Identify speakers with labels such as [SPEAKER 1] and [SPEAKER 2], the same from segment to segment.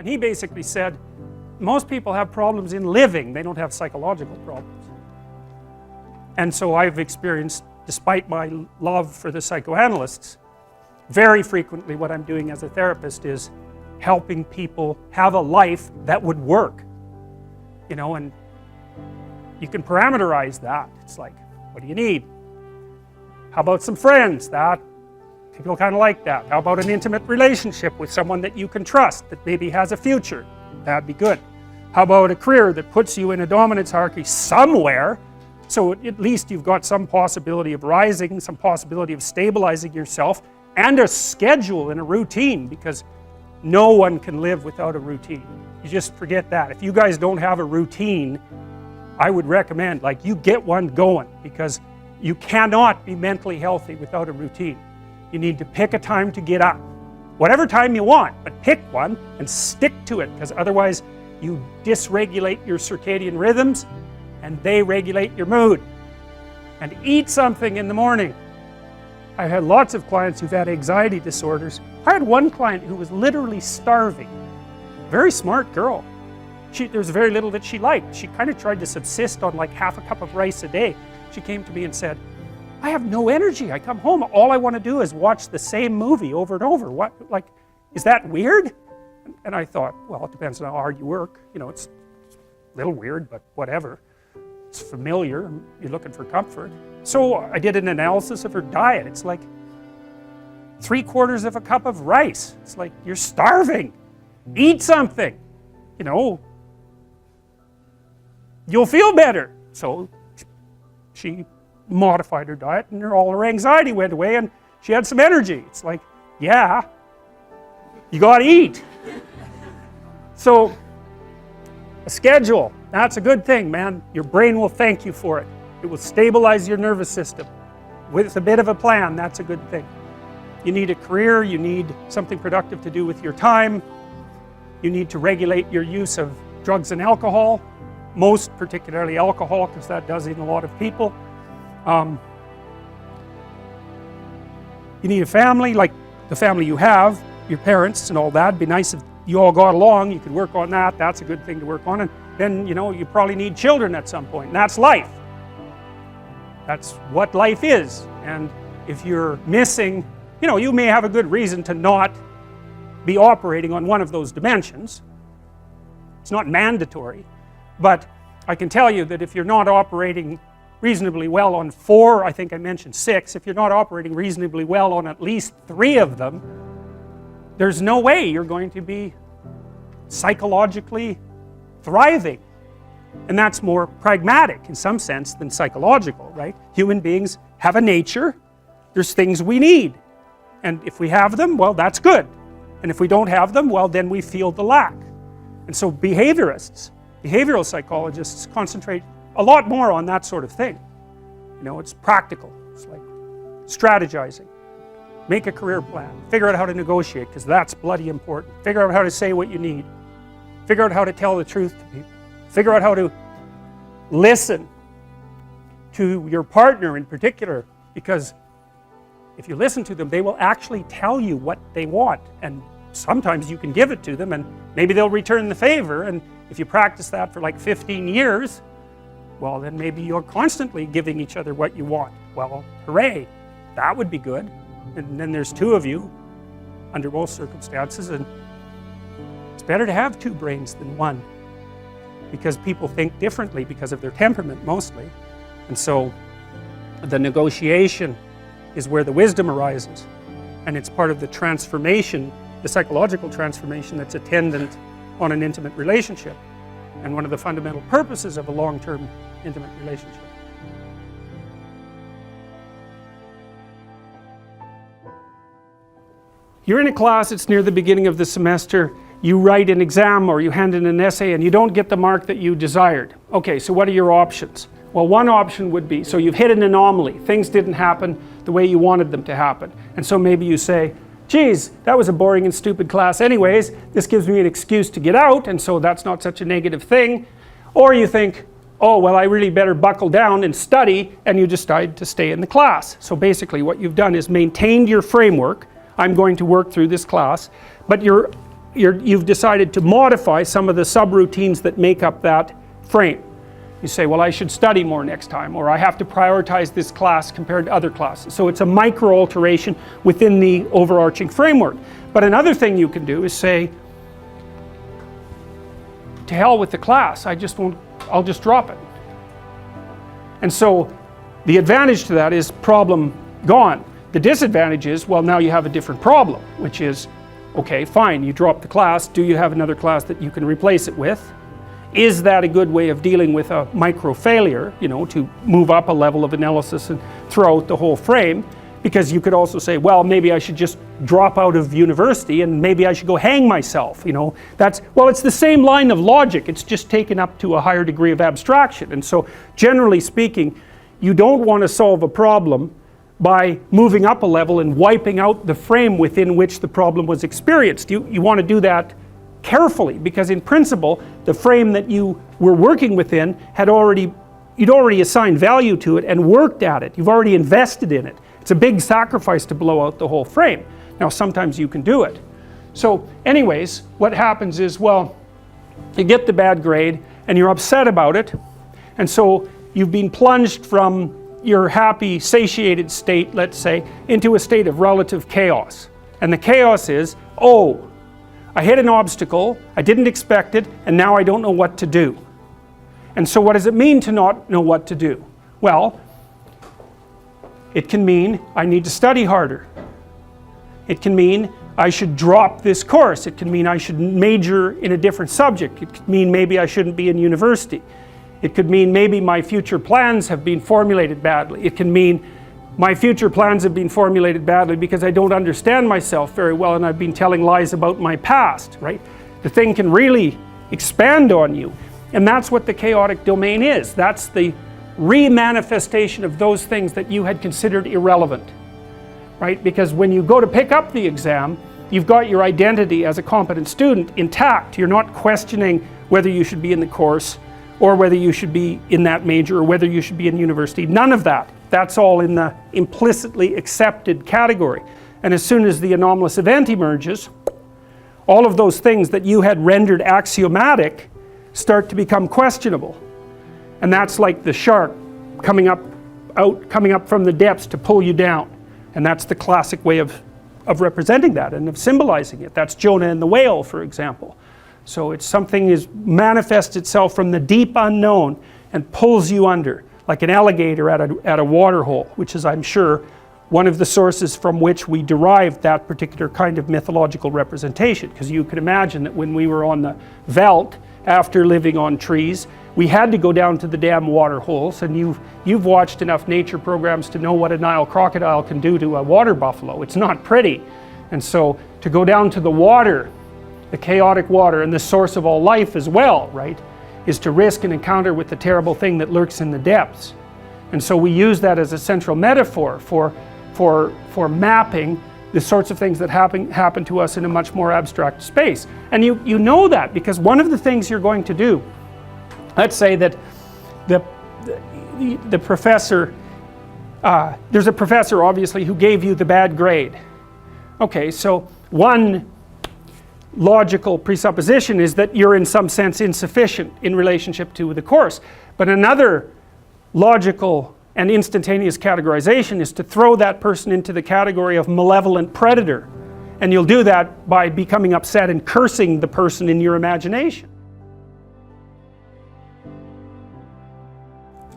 [SPEAKER 1] And he basically said, most people have problems in living, they don't have psychological problems. And so I've experienced, despite my love for the psychoanalysts, very frequently what I'm doing as a therapist is helping people have a life that would work. You know, and you can parameterize that. It's like, what do you need? How about some friends? That people kind of like that. How about an intimate relationship with someone that you can trust, that maybe has a future? That'd be good. How about a career that puts you in a dominance hierarchy somewhere, so at least you've got some possibility of rising, some possibility of stabilizing yourself, and a schedule and a routine, because no one can live without a routine. You just forget that. If you guys don't have a routine, I would recommend, like, you get one going, because you cannot be mentally healthy without a routine. You need to pick a time to get up. Whatever time you want, but pick one and stick to it, because otherwise you dysregulate your circadian rhythms and they regulate your mood. And eat something in the morning. I've had lots of clients who've had anxiety disorders. I had one client who was literally starving. Very smart girl. There was very little that she liked. She kind of tried to subsist on like half a cup of rice a day. She came to me and said, I have no energy. I come home, all I want to do is watch the same movie over and over. What, like, is that weird? And I thought, well, it depends on how hard you work. You know, it's a little weird, but whatever. It's familiar. You're looking for comfort. So I did an analysis of her diet. It's like 3/4 of a cup of rice. It's like, you're starving. Eat something. You know, you'll feel better. So she modified her diet, and all her anxiety went away, and she had some energy. It's like, yeah, you gotta eat. So a schedule, that's a good thing, man. Your brain will thank you for it. It will stabilize your nervous system. With a bit of a plan, that's a good thing. You need a career, you need something productive to do with your time. You need to regulate your use of drugs and alcohol, most particularly alcohol, because that does in a lot of people. You need a family, like the family you have, your parents and all that. It'd be nice if you all got along, you could work on that. That's a good thing to work on. And then, you know, you probably need children at some point, and that's life. That's what life is. And if you're missing, you know, you may have a good reason to not be operating on one of those dimensions. It's not mandatory, but I can tell you that if you're not operating reasonably well on 4, I think I mentioned 6, if you're not operating reasonably well on at least 3 of them, there's no way you're going to be psychologically thriving. And that's more pragmatic in some sense than psychological, right? Human beings have a nature, there's things we need, and if we have them, well, that's good. And if we don't have them, well, then we feel the lack. And so behaviorists, behavioral psychologists concentrate a lot more on that sort of thing. You know, it's practical. It's like strategizing. Make a career plan. Figure out how to negotiate, because that's bloody important. Figure out how to say what you need. Figure out how to tell the truth to people. Figure out how to listen to your partner in particular, because if you listen to them, they will actually tell you what they want, and sometimes you can give it to them and maybe they'll return the favor, and if you practice that for like 15 years, well, then maybe you're constantly giving each other what you want. Well, hooray, that would be good. And then there's 2 of you under most circumstances, and it's better to have 2 brains than 1, because people think differently because of their temperament mostly. And so the negotiation is where the wisdom arises, and it's part of the transformation, the psychological transformation that's attendant on an intimate relationship, and one of the fundamental purposes of a long-term intimate relationship. You're in a class, it's near the beginning of the semester, you write an exam or you hand in an essay and you don't get the mark that you desired. Okay, so what are your options? Well, one option would be, so you've hit an anomaly, things didn't happen the way you wanted them to happen, and so maybe you say, geez, that was a boring and stupid class anyways, this gives me an excuse to get out, and so that's not such a negative thing. Or you think, oh, well, I really better buckle down and study, and you decide to stay in the class. So basically what you've done is maintained your framework. I'm going to work through this class, but you're you've decided to modify some of the subroutines that make up that frame. You say, well, I should study more next time, or I have to prioritize this class compared to other classes. So it's a micro alteration within the overarching framework. But another thing you can do is say, to hell with the class, I'll just drop it. And so the advantage to that is problem gone. The disadvantage is, well, now you have a different problem, which is, okay, fine, you drop the class, do you have another class that you can replace it with? Is that a good way of dealing with a micro failure, you know, to move up a level of analysis and throw out the whole frame? Because you could also say, well, maybe I should just drop out of university and maybe I should go hang myself, you know. Well, it's the same line of logic, it's just taken up to a higher degree of abstraction. And so, generally speaking, you don't want to solve a problem by moving up a level and wiping out the frame within which the problem was experienced. You want to do that carefully, because in principle, the frame that you were working within you'd already assigned value to it and worked at it. You've already invested in it. It's a big sacrifice to blow out the whole frame. Now, sometimes you can do it. So anyways, what happens is, well, you get the bad grade and you're upset about it, and so you've been plunged from your happy, satiated state, let's say, into a state of relative chaos. And the chaos is, oh, I hit an obstacle, I didn't expect it, and now I don't know what to do. And so what does it mean to not know what to do? Well, it can mean I need to study harder. It can mean I should drop this course. It can mean I should major in a different subject. It could mean maybe I shouldn't be in university. It could mean maybe my future plans have been formulated badly. It can mean my future plans have been formulated badly because I don't understand myself very well and I've been telling lies about my past, right? The thing can really expand on you. And that's what the chaotic domain is. That's the remanifestation of those things that you had considered irrelevant, right? Because when you go to pick up the exam, you've got your identity as a competent student intact. You're not questioning whether you should be in the course or whether you should be in that major or whether you should be in university. None of that. That's all in the implicitly accepted category. And as soon as the anomalous event emerges, all of those things that you had rendered axiomatic start to become questionable. And that's like the shark coming up from the depths to pull you down. And that's the classic way of representing that and of symbolizing it. That's Jonah and the whale, for example. So it's something is manifests itself from the deep unknown and pulls you under, like an alligator at a water hole, which is, I'm sure, one of the sources from which we derived that particular kind of mythological representation. Because you can imagine that when we were on the veldt, after living on trees, we had to go down to the damn water holes, and you've watched enough nature programs to know what a Nile crocodile can do to a water buffalo. It's not pretty. And so to go down to the water, the chaotic water, and the source of all life as well, right, is to risk an encounter with the terrible thing that lurks in the depths. And so we use that as a central metaphor for mapping the sorts of things that happen to us in a much more abstract space. And you know that because one of the things you're going to do, let's say that the professor, there's a professor obviously who gave you the bad grade. Okay, so one logical presupposition is that you're in some sense insufficient in relationship to the course. But another logical and instantaneous categorization is to throw that person into the category of malevolent predator. And you'll do that by becoming upset and cursing the person in your imagination.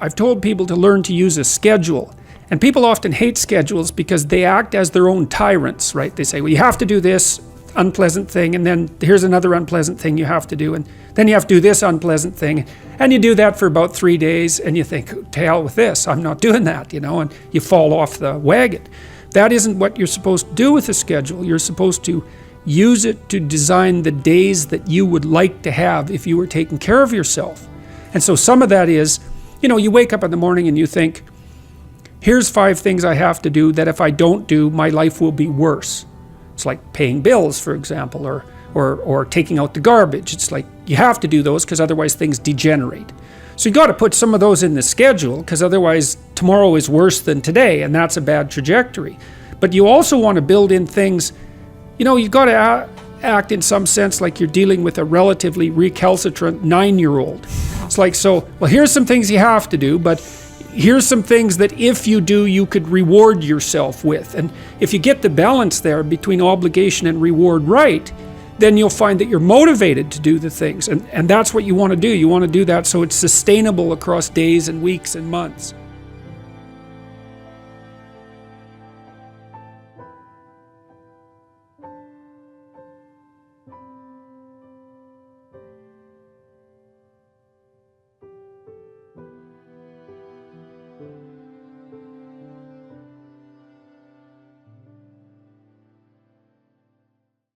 [SPEAKER 1] I've told people to learn to use a schedule. And people often hate schedules because they act as their own tyrants, right? They say, well, you have to do this unpleasant thing, and then here's another unpleasant thing you have to do, and then you have to do this unpleasant thing, and you do that for about 3 days, and you think, to hell with this, I'm not doing that, you know, and you fall off the wagon. That isn't what you're supposed to do with a schedule. You're supposed to use it to design the days that you would like to have if you were taking care of yourself. And so some of that is, you know, you wake up in the morning and you think, here's 5 things I have to do that if I don't do, my life will be worse. It's like paying bills, for example, or taking out the garbage. It's like you have to do those because otherwise things degenerate. So you got to put some of those in the schedule because otherwise tomorrow is worse than today, and that's a bad trajectory. But you also want to build in things, you know, you've got to act in some sense like you're dealing with a relatively recalcitrant 9-year-old. It's like, so, well, here's some things you have to do, but here's some things that if you do, you could reward yourself with. And if you get the balance there between obligation and reward right, then you'll find that you're motivated to do the things. And that's what you want to do. You want to do that so it's sustainable across days and weeks and months.